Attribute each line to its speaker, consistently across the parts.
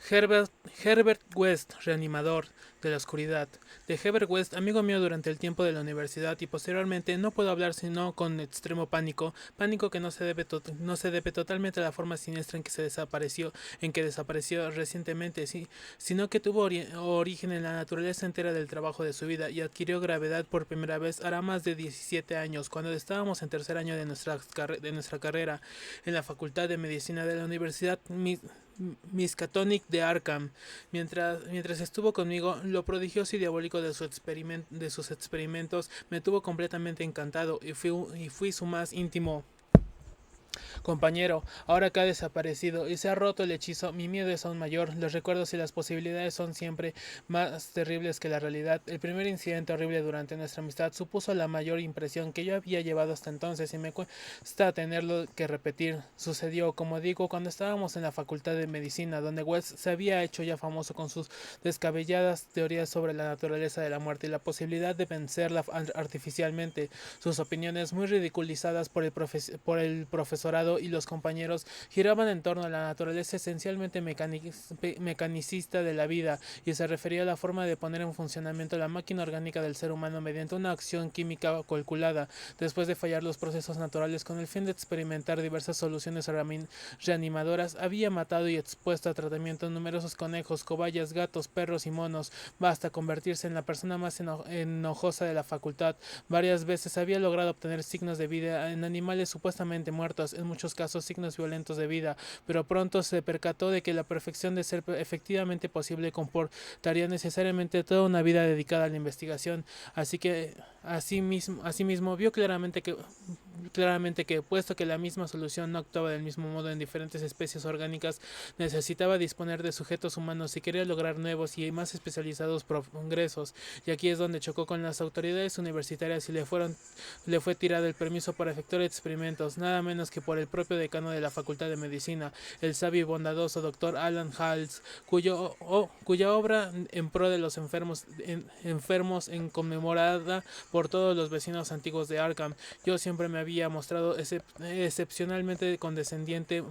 Speaker 1: Herbert, Herbert West, reanimador de la oscuridad. De Herbert West, amigo mío durante el tiempo de la universidad y posteriormente no puedo hablar sino con extremo pánico, pánico que no se debe totalmente a la forma siniestra en que desapareció recientemente, sí, sino que tuvo origen en la naturaleza entera del trabajo de su vida y adquirió gravedad por primera vez hará más de 17 años, cuando estábamos en tercer año de nuestra carrera en la Facultad de Medicina de la Universidad Miskatonic de Arkham. Mientras estuvo conmigo, lo prodigioso y diabólico de sus experimentos me tuvo completamente encantado y fui su más íntimo compañero. Ahora que ha desaparecido y se ha roto el hechizo, mi miedo es aún mayor. Los recuerdos y las posibilidades son siempre más terribles que la realidad. El primer incidente horrible durante nuestra amistad supuso la mayor impresión que yo había llevado hasta entonces y me cuesta tenerlo que repetir. Sucedió, como digo, cuando estábamos en la Facultad de Medicina, donde Wells se había hecho ya famoso con sus descabelladas teorías sobre la naturaleza de la muerte y la posibilidad de vencerla artificialmente. Sus opiniones, muy ridiculizadas por el profesorado y los compañeros, giraban en torno a la naturaleza esencialmente mecanicista de la vida y se refería a la forma de poner en funcionamiento la máquina orgánica del ser humano mediante una acción química calculada, después de fallar los procesos naturales con el fin de experimentar diversas soluciones reanimadoras. Había matado y expuesto a tratamiento numerosos conejos, cobayas, gatos, perros y monos, hasta convertirse en la persona más enojosa de la facultad. Varias veces había logrado obtener signos de vida en animales supuestamente muertos, en muchos casos signos violentos de vida, pero pronto se percató de que la perfección de ser efectivamente posible comportaría necesariamente toda una vida dedicada a la investigación. Así que asimismo vio claramente que, puesto que la misma solución no actuaba del mismo modo en diferentes especies orgánicas, necesitaba disponer de sujetos humanos si quería lograr nuevos y más especializados progresos. Y aquí es donde chocó con las autoridades universitarias y le fue tirado el permiso para efectuar experimentos, nada menos que por el propio decano de la Facultad de Medicina, el sabio y bondadoso doctor Alan Hales, cuya obra en pro de los enfermos en conmemorada por todos los vecinos antiguos de Arkham. Yo siempre me había mostrado excepcionalmente condescendiente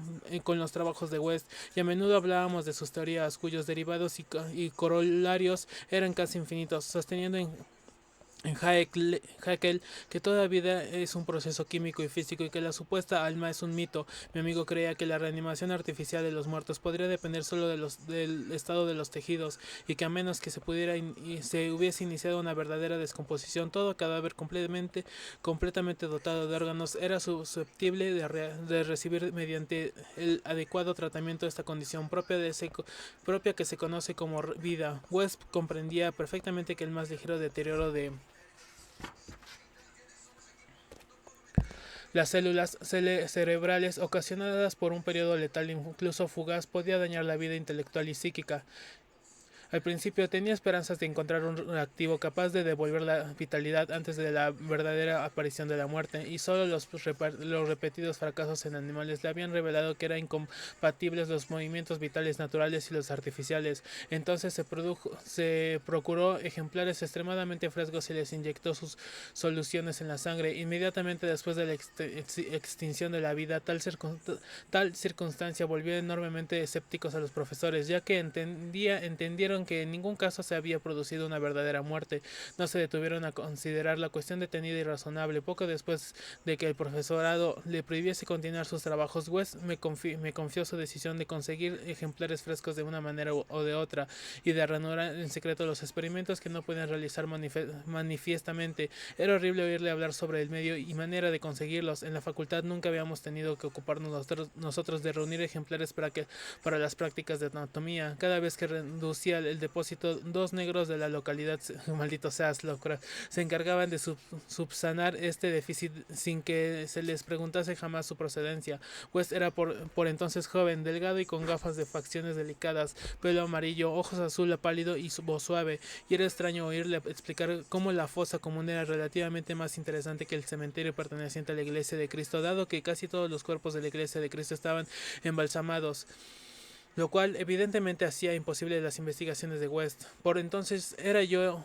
Speaker 1: con los trabajos de West y a menudo hablábamos de sus teorías, cuyos derivados y corolarios eran casi infinitos, sosteniendo en Haeckel que toda vida es un proceso químico y físico y que la supuesta alma es un mito. Mi amigo creía que la reanimación artificial de los muertos podría depender solo del estado de los tejidos y que a menos que se hubiese iniciado una verdadera descomposición, todo cadáver completamente dotado de órganos era susceptible de recibir mediante el adecuado tratamiento esta condición propia que se conoce como vida. West comprendía perfectamente que el más ligero deterioro de las células cerebrales ocasionadas por un periodo letal incluso fugaz podía dañar la vida intelectual y psíquica. Al principio tenía esperanzas de encontrar un reactivo capaz de devolver la vitalidad antes de la verdadera aparición de la muerte, y solo los repetidos fracasos en animales le habían revelado que eran incompatibles los movimientos vitales naturales y los artificiales. Entonces se procuró ejemplares extremadamente frescos y les inyectó sus soluciones en la sangre. Inmediatamente después de la extinción de la vida, tal circunstancia volvió enormemente escépticos a los profesores, ya que entendieron que en ningún caso se había producido una verdadera muerte. No se detuvieron a considerar la cuestión detenida y razonable. Poco después de que el profesorado le prohibiese continuar sus trabajos, West me confió su decisión de conseguir ejemplares frescos de una manera o de otra y de reanudar en secreto los experimentos que no podían realizar manifiestamente. Era horrible oírle hablar sobre el medio y manera de conseguirlos. En la facultad nunca habíamos tenido que ocuparnos nosotros de reunir ejemplares para las prácticas de anatomía. Cada vez que reducía el depósito, dos negros de la localidad, maldito seas, locura, se encargaban de subsanar este déficit sin que se les preguntase jamás su procedencia. West era por entonces joven, delgado y con gafas de facciones delicadas, pelo amarillo, ojos azul pálido y su voz suave, y era extraño oírle explicar cómo la fosa común era relativamente más interesante que el cementerio perteneciente a la Iglesia de Cristo, dado que casi todos los cuerpos de la Iglesia de Cristo estaban embalsamados. lo cual evidentemente hacía imposible las investigaciones de West. Por entonces era yo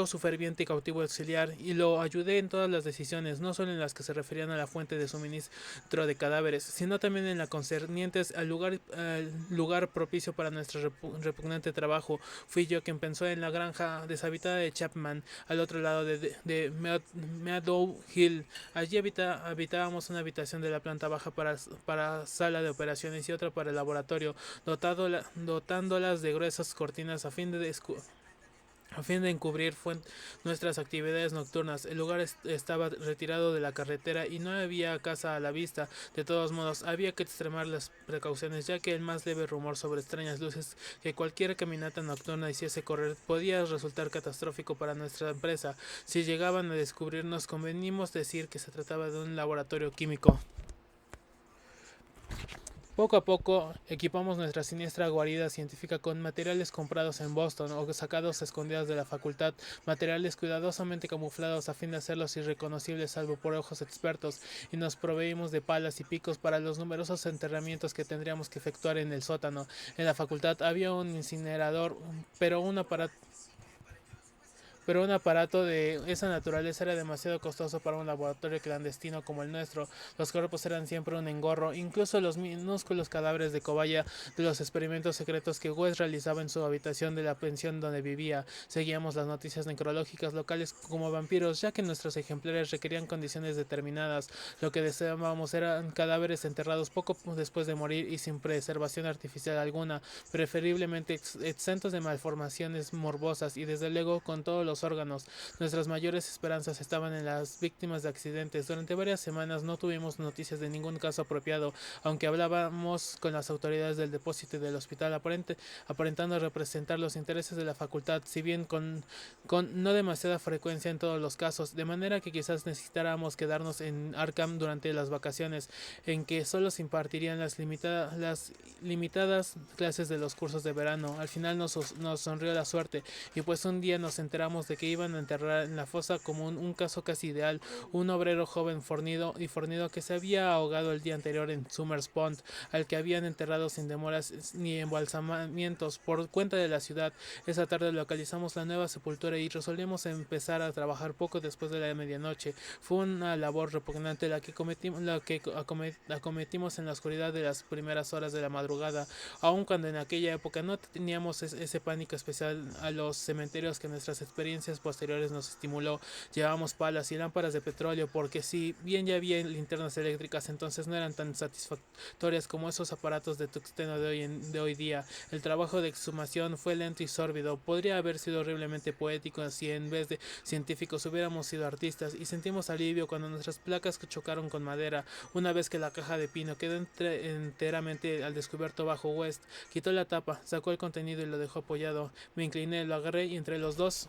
Speaker 1: su ferviente y cautivo auxiliar, y lo ayudé en todas las decisiones, no solo en las que se referían a la fuente de suministro de cadáveres, sino también en las concernientes al lugar propicio para nuestro repugnante trabajo. Fui yo quien pensó en la granja deshabitada de Chapman, al otro lado de Meadow Hill. Allí habitábamos una habitación de la planta baja para sala de operaciones y otra para el laboratorio, dotándolas de gruesas cortinas a fin de encubrir nuestras actividades nocturnas. El lugar estaba retirado de la carretera y no había casa a la vista. De todos modos, había que extremar las precauciones, ya que el más leve rumor sobre extrañas luces que cualquier caminata nocturna hiciese correr podía resultar catastrófico para nuestra empresa. Si llegaban a descubrirnos, convenimos decir que se trataba de un laboratorio químico. Poco a poco equipamos nuestra siniestra guarida científica con materiales comprados en Boston o sacados a escondidas de la facultad, materiales cuidadosamente camuflados a fin de hacerlos irreconocibles salvo por ojos expertos, y nos proveímos de palas y picos para los numerosos enterramientos que tendríamos que efectuar en el sótano. En la facultad había un incinerador, pero un aparato de esa naturaleza era demasiado costoso para un laboratorio clandestino como el nuestro. Los cuerpos eran siempre un engorro, incluso los minúsculos cadáveres de cobaya de los experimentos secretos que West realizaba en su habitación de la pensión donde vivía. Seguíamos las noticias necrológicas locales como vampiros, ya que nuestros ejemplares requerían condiciones determinadas. Lo que deseábamos eran cadáveres enterrados poco después de morir y sin preservación artificial alguna, preferiblemente exentos de malformaciones morbosas y desde luego con todos los órganos. Nuestras mayores esperanzas estaban en las víctimas de accidentes. Durante varias semanas no tuvimos noticias de ningún caso apropiado, aunque hablábamos con las autoridades del depósito y del hospital aparentando representar los intereses de la facultad, si bien con no demasiada frecuencia en todos los casos, de manera que quizás necesitáramos quedarnos en Arkham durante las vacaciones, en que solo se impartirían las limitadas clases de los cursos de verano. Al final nos sonrió la suerte, y pues un día nos enteramos de que iban a enterrar en la fosa común, un caso casi ideal, un obrero joven fornido que se había ahogado el día anterior en Summers Pond, al que habían enterrado sin demoras ni embalsamamientos por cuenta de la ciudad. Esa tarde localizamos la nueva sepultura y resolvimos empezar a trabajar poco después de la medianoche. Fue una labor repugnante la que acometimos en la oscuridad de las primeras horas de la madrugada, aun cuando en aquella época no teníamos ese pánico especial a los cementerios que nuestras experiencias posteriores nos estimuló. Llevábamos palas y lámparas de petróleo porque si bien ya había linternas eléctricas, entonces no eran tan satisfactorias como esos aparatos de tuxteno de hoy día. El trabajo de exhumación fue lento y sórdido. Podría haber sido horriblemente poético si en vez de científicos hubiéramos sido artistas, y sentimos alivio cuando nuestras placas chocaron con madera. Una vez que la caja de pino quedó enteramente al descubierto bajo, West quitó la tapa, sacó el contenido y lo dejó apoyado. Me incliné, lo agarré y entre los dos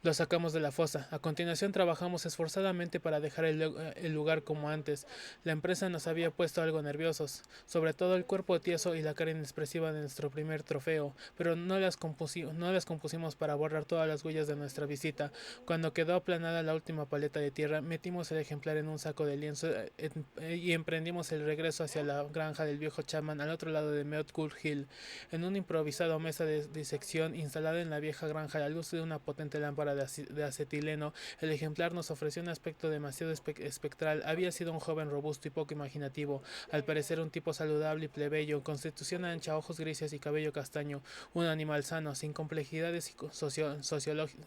Speaker 1: lo sacamos de la fosa. A continuación trabajamos esforzadamente para dejar el lugar como antes. La empresa nos había puesto algo nerviosos, sobre todo el cuerpo tieso y la cara inexpresiva de nuestro primer trofeo, pero no las compusimos para borrar todas las huellas de nuestra visita. Cuando quedó aplanada la última paleta de tierra, metimos el ejemplar en un saco de lienzo y emprendimos el regreso hacia la granja del viejo Chapman al otro lado de Meadow Hill. En una improvisada mesa de disección instalada en la vieja granja a la luz de una potente lámpara de acetileno, el ejemplar nos ofreció un aspecto demasiado espectral. Había sido un joven robusto y poco imaginativo, al parecer un tipo saludable y plebeyo, constitución ancha, ojos grises y cabello castaño, un animal sano, sin complejidades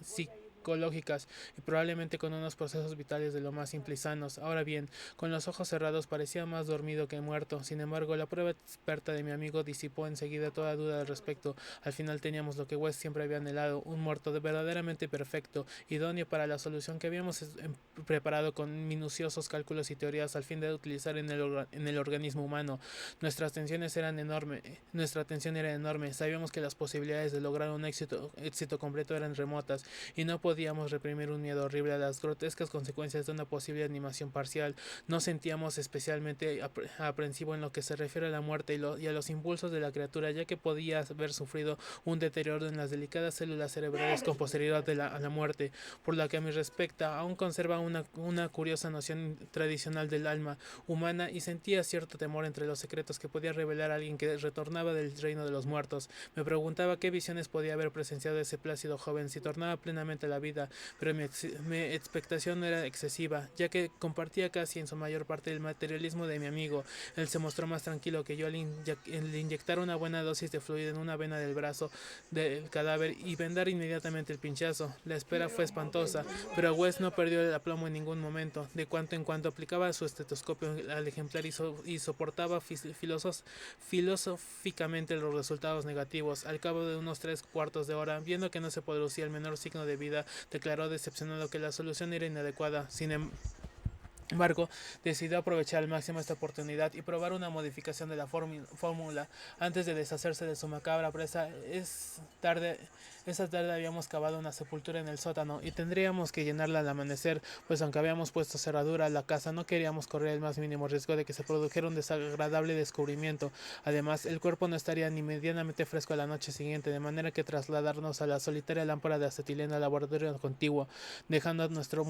Speaker 1: psicológicas y probablemente con unos procesos vitales de lo más simples y sanos. Ahora bien, con los ojos cerrados parecía más dormido que muerto. Sin embargo, la prueba experta de mi amigo disipó enseguida toda duda al respecto. Al final teníamos lo que West siempre había anhelado, un muerto verdaderamente perfecto, idóneo para la solución que habíamos preparado con minuciosos cálculos y teorías al fin de utilizar en el organismo humano. Nuestra atención era enorme. Sabíamos que las posibilidades de lograr un éxito completo eran remotas, y no podíamos podíamos reprimir un miedo horrible a las grotescas consecuencias de una posible animación parcial. Nos sentíamos especialmente aprensivos en lo que se refiere a la muerte y a los impulsos de la criatura, ya que podía haber sufrido un deterioro en las delicadas células cerebrales con posterioridad a la muerte. Por lo que a mí respecta, aún conserva una curiosa noción tradicional del alma humana y sentía cierto temor entre los secretos que podía revelar a alguien que retornaba del reino de los muertos. Me preguntaba qué visiones podía haber presenciado ese plácido joven si tornaba plenamente a la vida, pero mi expectación no era excesiva, ya que compartía casi en su mayor parte el materialismo de mi amigo. Él se mostró más tranquilo que yo al inyectar una buena dosis de fluido en una vena del brazo del cadáver y vendar inmediatamente el pinchazo. La espera fue espantosa, pero West no perdió el aplomo en ningún momento. De cuanto en cuanto aplicaba su estetoscopio al ejemplar y soportaba filosóficamente los resultados negativos. Al cabo de unos 3/4 de hora, viendo que no se producía el menor signo de vida, declaró decepcionado que la solución era inadecuada. Sin embargo, decidió aprovechar al máximo esta oportunidad y probar una modificación de la fórmula antes de deshacerse de su macabra presa. Esa tarde habíamos cavado una sepultura en el sótano y tendríamos que llenarla al amanecer, pues aunque habíamos puesto cerradura a la casa, no queríamos correr el más mínimo riesgo de que se produjera un desagradable descubrimiento. Además, el cuerpo no estaría ni medianamente fresco a la noche siguiente, de manera que trasladarnos a la solitaria lámpara de acetilena al laboratorio contiguo, dejando a nuestro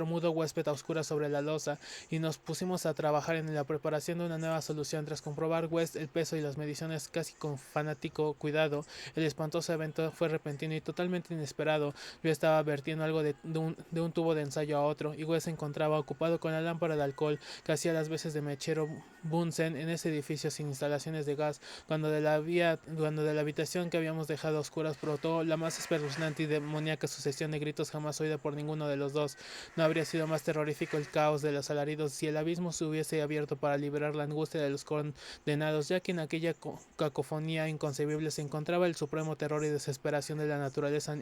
Speaker 1: mudo huésped a oscuras sobre la losa, y nos pusimos a trabajar en la preparación de una nueva solución. Tras comprobar West el peso y las mediciones casi con fanático cuidado, el espantoso evento fue repentino y totalmente inesperado. Yo estaba vertiendo algo de un tubo de ensayo a otro, y West se encontraba ocupado con la lámpara de alcohol que hacía las veces de mechero Bunsen en ese edificio sin instalaciones de gas, cuando de la habitación que habíamos dejado a oscuras brotó la más espeluznante y demoníaca sucesión de gritos jamás oída por ninguno de los dos. No habría sido más terrorífico el caos de los alaridos si el abismo se hubiese abierto para liberar la angustia de los condenados, ya que en aquella cacofonía inconcebible se encontraba el supremo terror y desesperación de la naturaleza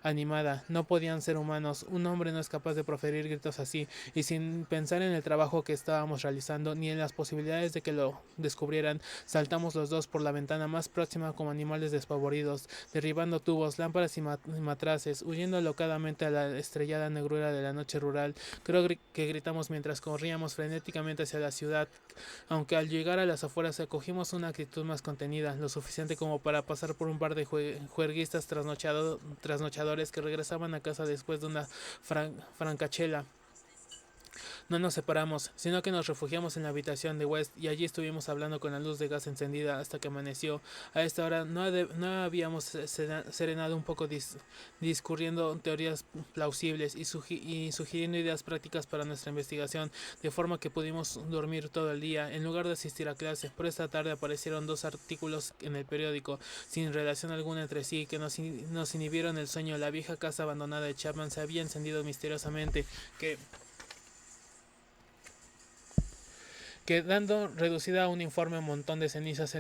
Speaker 1: animada. No podían ser humanos. Un hombre no es capaz de proferir gritos así, y sin pensar en el trabajo que estábamos realizando ni en las posibilidades de que lo descubrieran, saltamos los dos por la ventana más próxima como animales despavoridos, derribando tubos, lámparas y matraces, huyendo alocadamente a la estrellada negrura de la noche rural. Creo que gritamos mientras corríamos frenéticamente hacia la ciudad, aunque al llegar a las afueras acogimos una actitud más contenida, lo suficiente como para pasar por un par de juerguistas trasnochadores que regresaban a casa después de una francachela. No nos separamos, sino que nos refugiamos en la habitación de West y allí estuvimos hablando con la luz de gas encendida hasta que amaneció. A esta hora no habíamos serenado un poco discurriendo teorías plausibles y sugiriendo ideas prácticas para nuestra investigación, de forma que pudimos dormir todo el día en lugar de asistir a clase. Por esta tarde aparecieron 2 artículos en el periódico, sin relación alguna entre sí, que nos inhibieron el sueño. La vieja casa abandonada de Chapman se había encendido misteriosamente, quedando reducida a un informe montón de cenizas.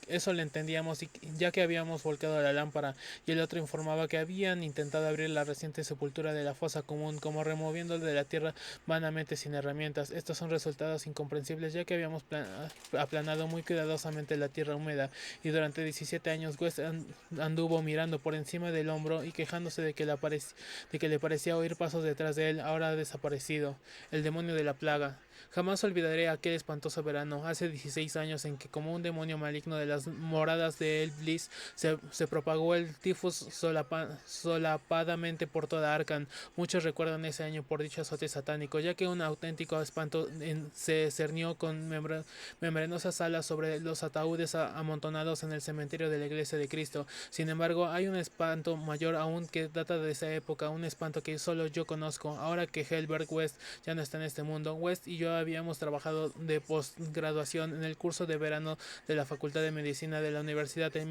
Speaker 1: Eso lo entendíamos, ya que habíamos volcado la lámpara, y el otro informaba que habían intentado abrir la reciente sepultura de la fosa común, como removiéndolo de la tierra vanamente sin herramientas. Estos son resultados incomprensibles, ya que habíamos aplanado muy cuidadosamente la tierra húmeda, y durante 17 años West anduvo mirando por encima del hombro y quejándose de que le parecía oír pasos detrás de él. Ahora ha desaparecido. El demonio de la plaga. Jamás olvidaré aquel espantoso verano, hace 16 años, en que como un demonio maligno de las moradas de El Bliss se propagó el tifus solapadamente por toda Arkham. Muchos recuerdan ese año por dicho azote satánico, ya que un auténtico espanto se cernió con membranosas alas sobre los ataúdes amontonados en el cementerio de la Iglesia de Cristo. Sin embargo, hay un espanto mayor aún que data de esa época, un espanto que solo yo conozco. Ahora que Helbert West ya no está en este mundo, West y yo habíamos trabajado de postgraduación en el curso de verano de la Facultad de Medicina de la Universidad de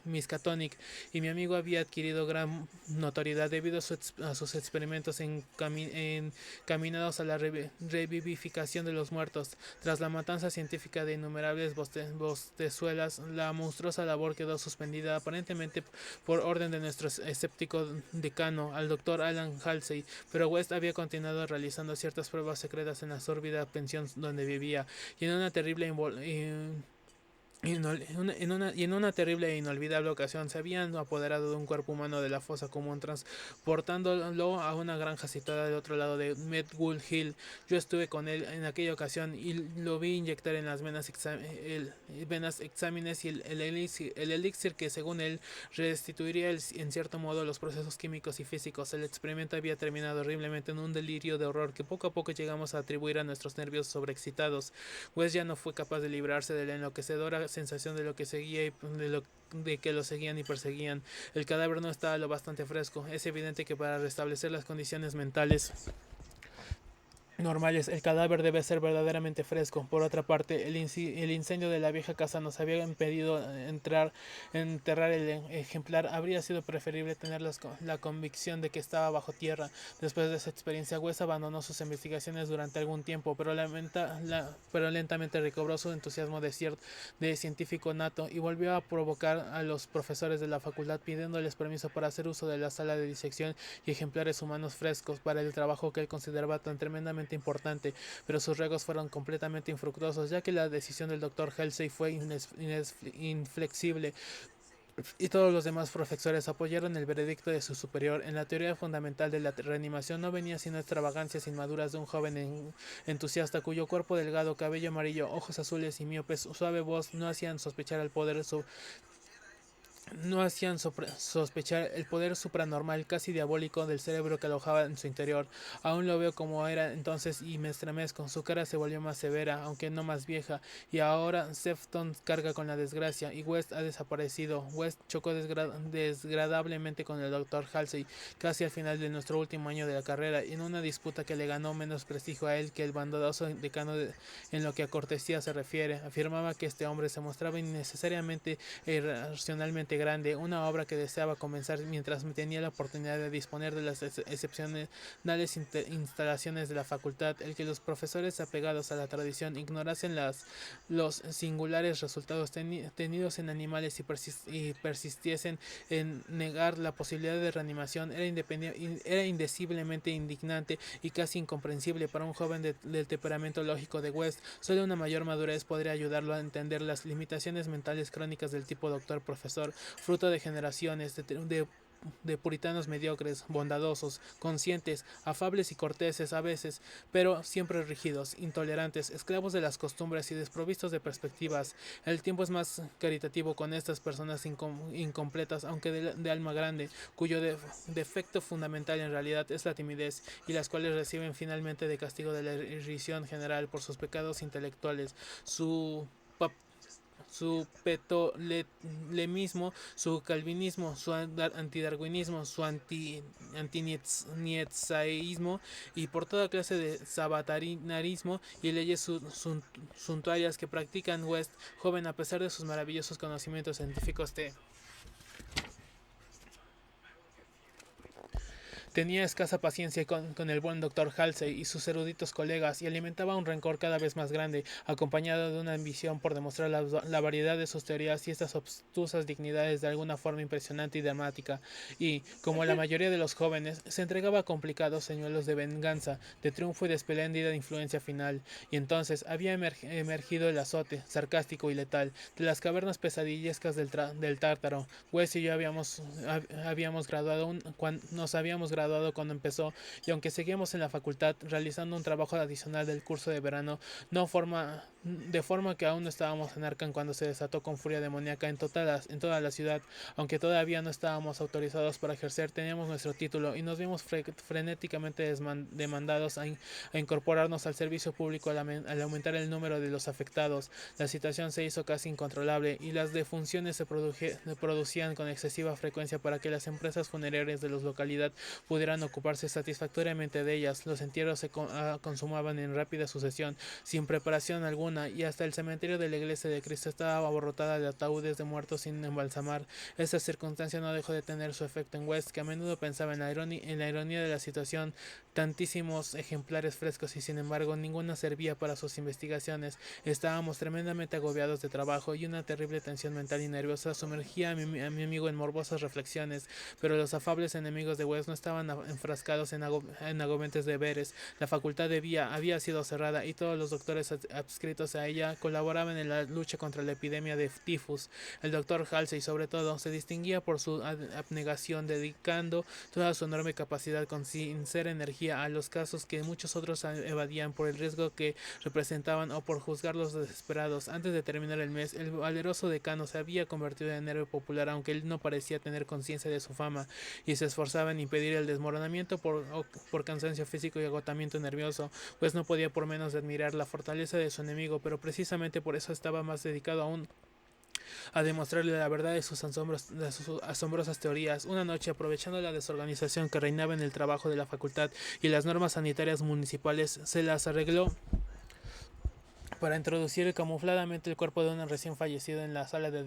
Speaker 1: Miskatonic, y mi amigo había adquirido gran notoriedad debido a sus experimentos encaminados a la revivificación de los muertos. Tras la matanza científica de innumerables bostezuelas, la monstruosa labor quedó suspendida, aparentemente por orden de nuestro escéptico decano, al doctor Alan Halsey, pero West había continuado realizando ciertas pruebas secretas en la sórbida pensión donde vivía, y en una terrible En una terrible e inolvidable ocasión se habían apoderado de un cuerpo humano de la fosa común, transportándolo a una granja situada del otro lado de Medwood Hill. Yo estuve con él en aquella ocasión y lo vi inyectar en las venas exámenes y el elixir que según él restituiría en cierto modo los procesos químicos y físicos. El experimento había terminado horriblemente en un delirio de horror que poco a poco llegamos a atribuir a nuestros nervios sobreexcitados. Wes ya no fue capaz de librarse de la enloquecedora sensación de lo que seguía y de que lo seguían y perseguían. El cadáver no estaba lo bastante fresco. Es evidente que para restablecer las condiciones mentales normales, el cadáver debe ser verdaderamente fresco. Por otra parte, el incendio de la vieja casa nos había impedido enterrar el ejemplar. Habría sido preferible tener la convicción de que estaba bajo tierra. Después de esa experiencia, West abandonó sus investigaciones durante algún tiempo, pero lentamente recobró su entusiasmo de científico nato y volvió a provocar a los profesores de la facultad pidiéndoles permiso para hacer uso de la sala de disección y ejemplares humanos frescos para el trabajo que él consideraba tan tremendamente importante, pero sus ruegos fueron completamente infructuosos, ya que la decisión del doctor Halsey fue inflexible y todos los demás profesores apoyaron el veredicto de su superior. En la teoría fundamental de la reanimación no venía sino extravagancias inmaduras de un joven entusiasta cuyo cuerpo delgado, cabello amarillo, ojos azules y miopes, suave voz no hacían sospechar el poder no hacían sospechar el poder supranormal, casi diabólico, del cerebro que alojaba en su interior. Aún lo veo como era entonces y me estremezco. Su cara se volvió más severa, aunque no más vieja, y ahora Sefton carga con la desgracia, y West ha desaparecido. West chocó desagradablemente con el Dr. Halsey, casi al final de nuestro último año de la carrera, en una disputa que le ganó menos prestigio a él que el bondadoso decano en lo que a cortesía se refiere. Afirmaba que este hombre se mostraba innecesariamente e irracionalmente grande, una obra que deseaba comenzar mientras tenía la oportunidad de disponer de las excepcionales instalaciones de la facultad. El que los profesores apegados a la tradición ignorasen los singulares resultados tenidos en animales y persistiesen en negar la posibilidad de reanimación era indeciblemente indignante y casi incomprensible para un joven del temperamento lógico de West. Solo una mayor madurez podría ayudarlo a entender las limitaciones mentales crónicas del tipo doctor-profesor, fruto de generaciones de puritanos mediocres, bondadosos, conscientes, afables y corteses a veces, pero siempre rígidos, intolerantes, esclavos de las costumbres y desprovistos de perspectivas. El tiempo es más caritativo con estas personas incompletas, aunque de alma grande, cuyo defecto fundamental en realidad es la timidez, y las cuales reciben finalmente de castigo de la irrisión general por sus pecados intelectuales, su petolemismo, su calvinismo, su antidarwinismo, su antinietzscheismo y por toda clase de sabatinarismo y leyes suntuarias que practican West, joven a pesar de sus maravillosos conocimientos científicos. Tenía escasa paciencia con el buen doctor Halsey y sus eruditos colegas y alimentaba un rencor cada vez más grande, acompañado de una ambición por demostrar la variedad de sus teorías y estas obtusas dignidades de alguna forma impresionante y dramática, y, como la mayoría de los jóvenes, se entregaba a complicados señuelos de venganza, de triunfo y de espléndida influencia final, y entonces había emergido el azote, sarcástico y letal, de las cavernas pesadillescas del Tártaro. Wes y yo nos habíamos graduado cuando empezó, y aunque seguíamos en la facultad realizando un trabajo adicional del curso de verano, de forma que aún no estábamos en Arkham cuando se desató con furia demoníaca en toda la ciudad. Aunque todavía no estábamos autorizados para ejercer, teníamos nuestro título y nos vimos frenéticamente demandados a incorporarnos al servicio público al aumentar el número de los afectados. La situación se hizo casi incontrolable y las defunciones se producían con excesiva frecuencia para que las empresas funerarias de la localidad pudieran ocuparse satisfactoriamente de ellas. Los entierros se consumaban en rápida sucesión, sin preparación alguna, y hasta el cementerio de la iglesia de Cristo estaba abarrotada de ataúdes de muertos sin embalsamar. Esta circunstancia no dejó de tener su efecto en West, que a menudo pensaba en la ironía de la situación. Tantísimos ejemplares frescos y sin embargo ninguna servía para sus investigaciones. Estábamos tremendamente agobiados de trabajo y una terrible tensión mental y nerviosa sumergía a mi amigo en morbosas reflexiones, pero los afables enemigos de West no estaban estaban enfrascados en agobentes deberes. La facultad había sido cerrada y todos los doctores adscritos a ella colaboraban en la lucha contra la epidemia de tifus. El doctor Halsey, sobre todo, se distinguía por su abnegación, dedicando toda su enorme capacidad con sincera energía a los casos que muchos otros evadían por el riesgo que representaban o por juzgarlos desesperados. Antes de terminar el mes, el valeroso decano se había convertido en héroe popular, aunque él no parecía tener conciencia de su fama, y se esforzaba en impedir el desmoronamiento por cansancio físico y agotamiento nervioso, pues no podía por menos de admirar la fortaleza de su enemigo, pero precisamente por eso estaba más dedicado aún a demostrarle la verdad de sus asombrosas teorías. Una noche, aprovechando la desorganización que reinaba en el trabajo de la facultad y las normas sanitarias municipales, se las arregló para introducir camufladamente el cuerpo de un recién fallecido en la sala de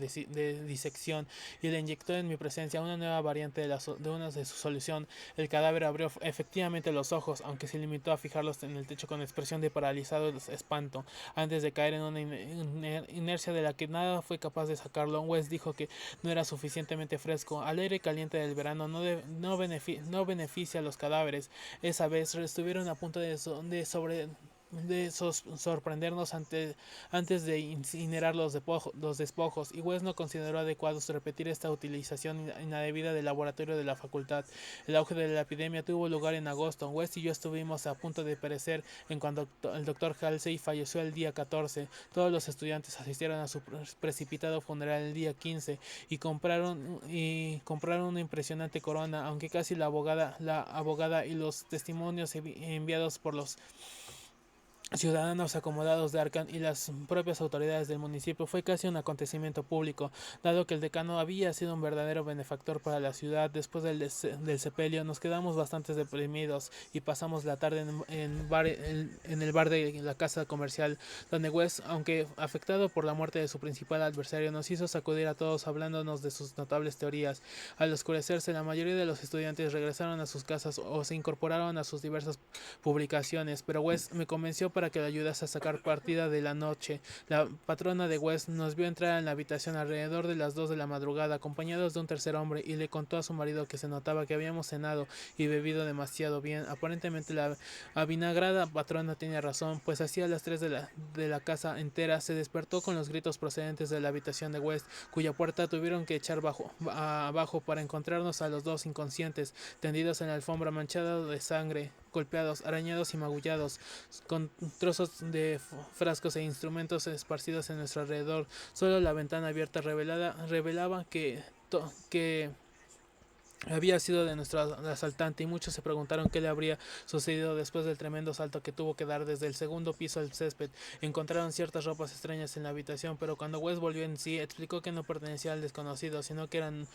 Speaker 1: disección, y le inyectó en mi presencia una nueva variante de una de su solución. El cadáver abrió efectivamente los ojos, aunque se limitó a fijarlos en el techo con expresión de paralizado espanto, antes de caer en una inercia de la que nada fue capaz de sacarlo. West dijo que no era suficientemente fresco. Al aire caliente del verano no beneficia a los cadáveres. Esa vez estuvieron a punto de sorprendernos antes de incinerar los despojos, y West no consideró adecuado repetir esta utilización indebida del laboratorio de la facultad. El auge de la epidemia tuvo lugar en agosto. West y yo estuvimos a punto de perecer en cuando el doctor Halsey falleció el día 14. Todos los estudiantes asistieron a su precipitado funeral el día 15 y compraron una impresionante corona, aunque casi la abogada y los testimonios enviados por los ciudadanos acomodados de Arkham y las propias autoridades del municipio fue casi un acontecimiento público, dado que el decano había sido un verdadero benefactor para la ciudad. Después del sepelio nos quedamos bastante deprimidos y pasamos la tarde en el bar de la casa comercial, donde West, aunque afectado por la muerte de su principal adversario, nos hizo sacudir a todos hablándonos de sus notables teorías. Al oscurecerse, la mayoría de los estudiantes regresaron a sus casas o se incorporaron a sus diversas publicaciones, pero West me convenció para que le ayudase a sacar partida de la noche. La patrona de West nos vio entrar en la habitación alrededor de las 2 de la madrugada, acompañados de un tercer hombre, y le contó a su marido que se notaba que habíamos cenado y bebido demasiado bien. Aparentemente la avinagrada patrona tenía razón, pues hacía las 3 de la casa entera se despertó con los gritos procedentes de la habitación de West, cuya puerta tuvieron que echar abajo para encontrarnos a los dos inconscientes, tendidos en la alfombra, manchados de sangre, golpeados, arañados y magullados, con trozos de frascos e instrumentos esparcidos en nuestro alrededor. Solo la ventana abierta revelaba que había sido de nuestro asaltante, y muchos se preguntaron qué le habría sucedido después del tremendo salto que tuvo que dar desde el segundo piso al césped. Encontraron ciertas ropas extrañas en la habitación, pero cuando West volvió en sí, explicó que no pertenecía al desconocido, sino que eran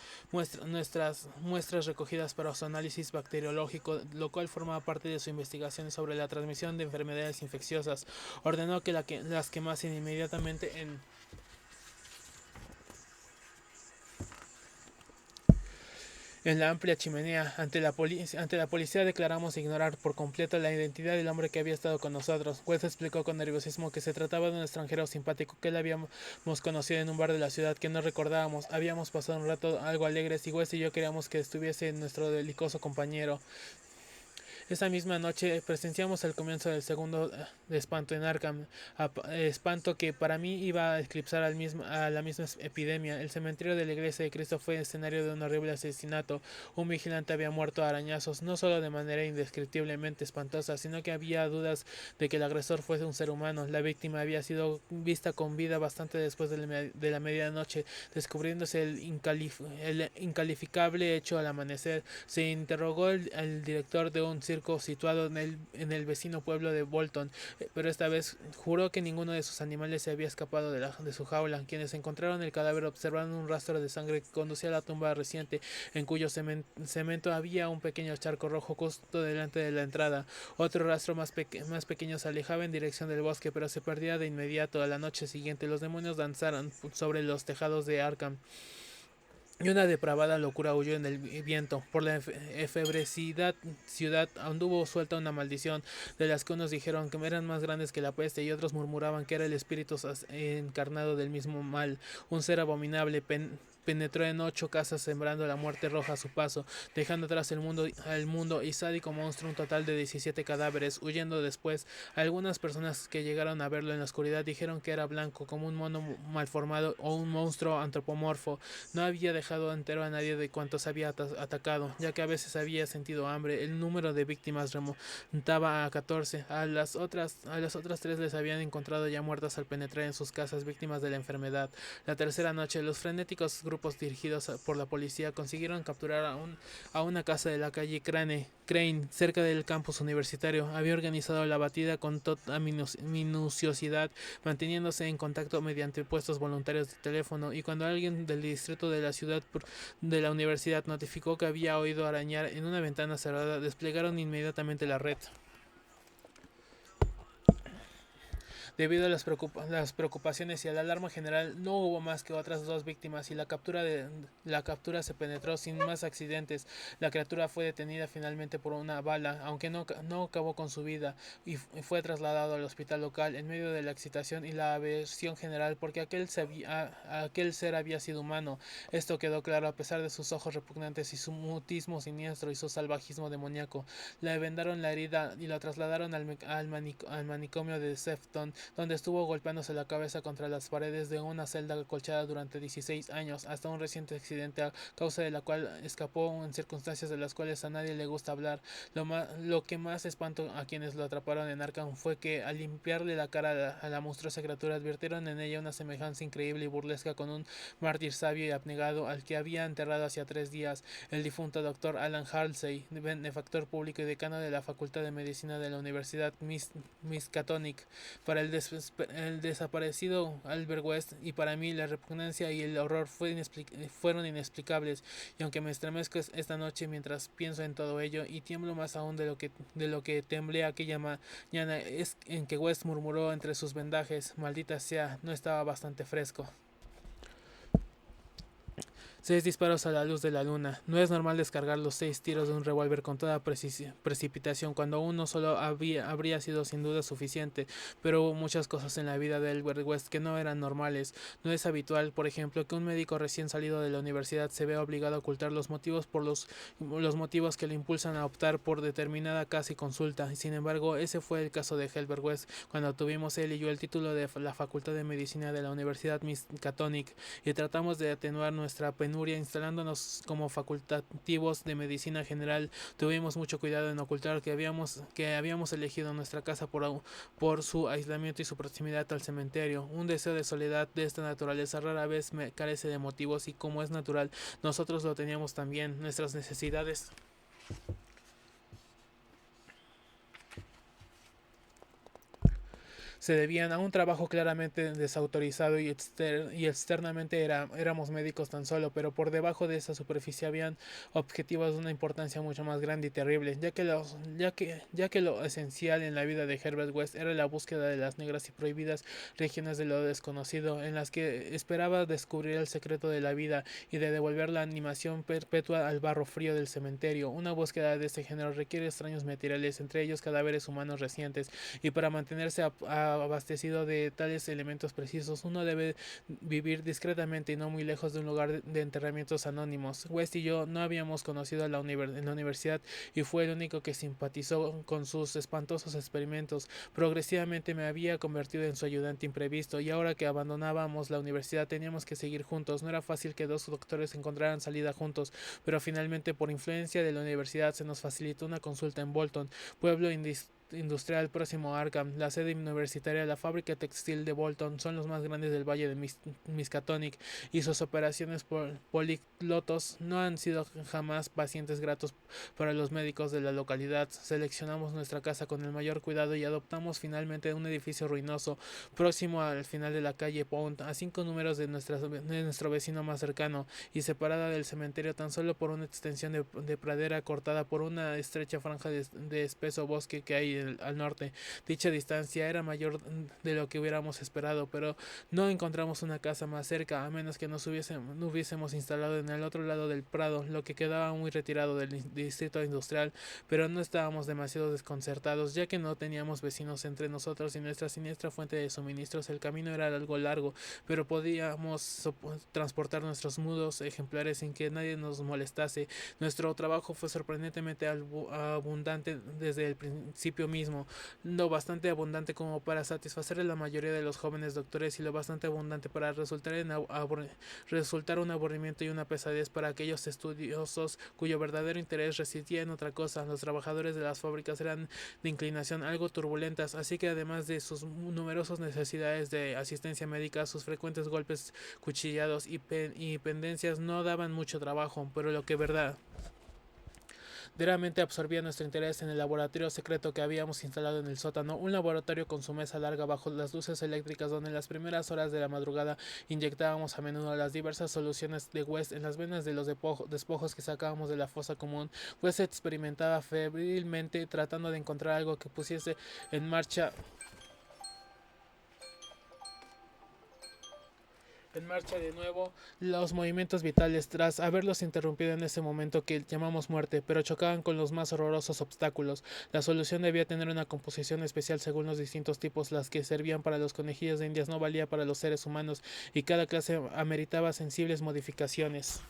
Speaker 1: nuestras muestras recogidas para su análisis bacteriológico, lo cual formaba parte de su investigación sobre la transmisión de enfermedades infecciosas. Ordenó que las quemasen inmediatamente en la amplia chimenea. Ante la policía declaramos ignorar por completo la identidad del hombre que había estado con nosotros. West explicó con nerviosismo que se trataba de un extranjero simpático que él habíamos conocido en un bar de la ciudad que no recordábamos. Habíamos pasado un rato algo alegres y West y yo queríamos que estuviese nuestro delicoso compañero. Esa misma noche presenciamos el comienzo del segundo de espanto en Arkham, espanto que para mí iba a eclipsar a la misma epidemia. El cementerio de la iglesia de Cristo fue escenario de un horrible asesinato. Un vigilante había muerto a arañazos, no solo de manera indescriptiblemente espantosa, sino que había dudas de que el agresor fuese un ser humano. La víctima había sido vista con vida bastante después de la medianoche, descubriéndose el incalificable hecho al amanecer. Se interrogó al director de un circo situado en el vecino pueblo de Bolton, pero esta vez juró que ninguno de sus animales se había escapado de su jaula. Quienes encontraron el cadáver observaron un rastro de sangre que conducía a la tumba reciente, en cuyo cemento había un pequeño charco rojo justo delante de la entrada. Otro rastro más pequeño se alejaba en dirección del bosque, pero se perdía de inmediato. A la noche siguiente los demonios danzaron sobre los tejados de Arkham, y una depravada locura huyó en el viento. Por la efebrecida ciudad anduvo suelta una maldición, de las que unos dijeron que eran más grandes que la peste, y otros murmuraban que era el espíritu encarnado del mismo mal, un ser abominable, penetró en 8 casas sembrando la muerte roja a su paso, dejando atrás el mundo y sádico monstruo un total de 17 cadáveres, huyendo después. Algunas personas que llegaron a verlo en la oscuridad dijeron que era blanco, como un mono malformado o un monstruo antropomorfo. No había dejado entero a nadie de cuantos había atacado, ya que a veces había sentido hambre. El número de víctimas remontaba a 14. A las otras 3 les habían encontrado ya muertas al penetrar en sus casas, víctimas de la enfermedad. La tercera noche, los frenéticos grupos dirigidos por la policía consiguieron capturar a una casa de la calle Crane, cerca del campus universitario. Había organizado la batida con toda minuciosidad, manteniéndose en contacto mediante puestos voluntarios de teléfono, y cuando alguien del distrito de la ciudad de la universidad notificó que había oído arañar en una ventana cerrada, desplegaron inmediatamente la red. Debido a las preocupaciones y a la alarma general, no hubo más que otras 2 víctimas y la captura se penetró sin más accidentes. La criatura fue detenida finalmente por una bala, aunque no acabó con su vida, y fue trasladado al hospital local en medio de la excitación y la aversión general porque aquel ser había sido humano. Esto quedó claro a pesar de sus ojos repugnantes y su mutismo siniestro y su salvajismo demoníaco. Le vendaron la herida y la trasladaron al manicomio de Sefton, donde estuvo golpeándose la cabeza contra las paredes de una celda acolchada durante 16 años, hasta un reciente accidente a causa de la cual escapó en circunstancias de las cuales a nadie le gusta hablar. Lo que más espantó a quienes lo atraparon en Arkham fue que, al limpiarle la cara a la monstruosa criatura, advirtieron en ella una semejanza increíble y burlesca con un mártir sabio y abnegado al que había enterrado hacía 3 días, el difunto doctor Alan Halsey, benefactor público y decano de la Facultad de Medicina de la Universidad Miskatonic. Para el desaparecido Albert West y para mí la repugnancia y el horror fueron inexplicables, y aunque me estremezco esta noche mientras pienso en todo ello, y tiemblo más aún de lo que temblé aquella mañana, es en que West murmuró entre sus vendajes: maldita sea, no estaba bastante fresco. 6 disparos a la luz de la luna. No es normal descargar los 6 tiros de un revólver con toda precipitación cuando uno solo habría sido sin duda suficiente, pero hubo muchas cosas en la vida de Albert West que no eran normales. No es habitual, por ejemplo, que un médico recién salido de la universidad se vea obligado a ocultar los motivos los motivos que le impulsan a optar por determinada casa y consulta. Sin embargo, ese fue el caso de Albert West cuando tuvimos él y yo el título de la Facultad de Medicina de la Universidad Miskatonic y tratamos de atenuar nuestra penuria instalándonos como facultativos de medicina general. Tuvimos mucho cuidado en ocultar que habíamos elegido nuestra casa por su aislamiento y su proximidad al cementerio. Un deseo de soledad de esta naturaleza rara vez carece de motivos, y como es natural, nosotros lo teníamos también. Nuestras necesidades se debían a un trabajo claramente desautorizado y externamente éramos médicos tan solo, pero por debajo de esa superficie habían objetivos de una importancia mucho más grande y terrible, ya que lo esencial en la vida de Herbert West era la búsqueda de las negras y prohibidas regiones de lo desconocido, en las que esperaba descubrir el secreto de la vida y de devolver la animación perpetua al barro frío del cementerio. Una búsqueda de este género requiere extraños materiales, entre ellos cadáveres humanos recientes, y para mantenerse abastecido de tales elementos precisos, uno debe vivir discretamente y no muy lejos de un lugar de enterramientos anónimos. West y yo no habíamos conocido en la universidad, y fue el único que simpatizó con sus espantosos experimentos. Progresivamente me había convertido en su ayudante imprevisto, y ahora que abandonábamos la universidad teníamos que seguir juntos. No era fácil que 2 doctores encontraran salida juntos, pero finalmente, por influencia de la universidad, se nos facilitó una consulta en Bolton, pueblo industrial próximo a Arkham. La sede universitaria de la fábrica textil de Bolton son los más grandes del valle de Miskatonic, y sus operaciones políglotos no han sido jamás pacientes gratos para los médicos de la localidad. Seleccionamos nuestra casa con el mayor cuidado y adoptamos finalmente un edificio ruinoso próximo al final de la calle Pound, a 5 números de nuestro vecino más cercano, y separada del cementerio tan solo por una extensión de pradera cortada por una estrecha franja de espeso bosque que hay al norte. Dicha distancia era mayor de lo que hubiéramos esperado, pero no encontramos una casa más cerca, a menos que nos hubiésemos instalado en el otro lado del prado, lo que quedaba muy retirado del distrito industrial, pero no estábamos demasiado desconcertados, ya que no teníamos vecinos entre nosotros y nuestra siniestra fuente de suministros. El camino era algo largo, pero podíamos transportar nuestros mudos ejemplares sin que nadie nos molestase. Nuestro trabajo fue sorprendentemente abundante desde el principio mismo, lo bastante abundante como para satisfacer a la mayoría de los jóvenes doctores y lo bastante abundante para resultar un aburrimiento y una pesadez para aquellos estudiosos cuyo verdadero interés residía en otra cosa. Los trabajadores de las fábricas eran de inclinación algo turbulentas, así que además de sus numerosas necesidades de asistencia médica, sus frecuentes golpes, cuchillados y pendencias no daban mucho trabajo, pero lo que verdaderamente absorbía nuestro interés en el laboratorio secreto que habíamos instalado en el sótano, un laboratorio con su mesa larga bajo las luces eléctricas donde en las primeras horas de la madrugada inyectábamos a menudo las diversas soluciones de West en las venas de los despojos que sacábamos de la fosa común. West experimentaba febrilmente tratando de encontrar algo que pusiese en marcha de nuevo los movimientos vitales tras haberlos interrumpido en ese momento que llamamos muerte, pero chocaban con los más horrorosos obstáculos. La solución debía tener una composición especial según los distintos tipos. Las que servían para los conejillos de indias no valía para los seres humanos y cada clase ameritaba sensibles modificaciones.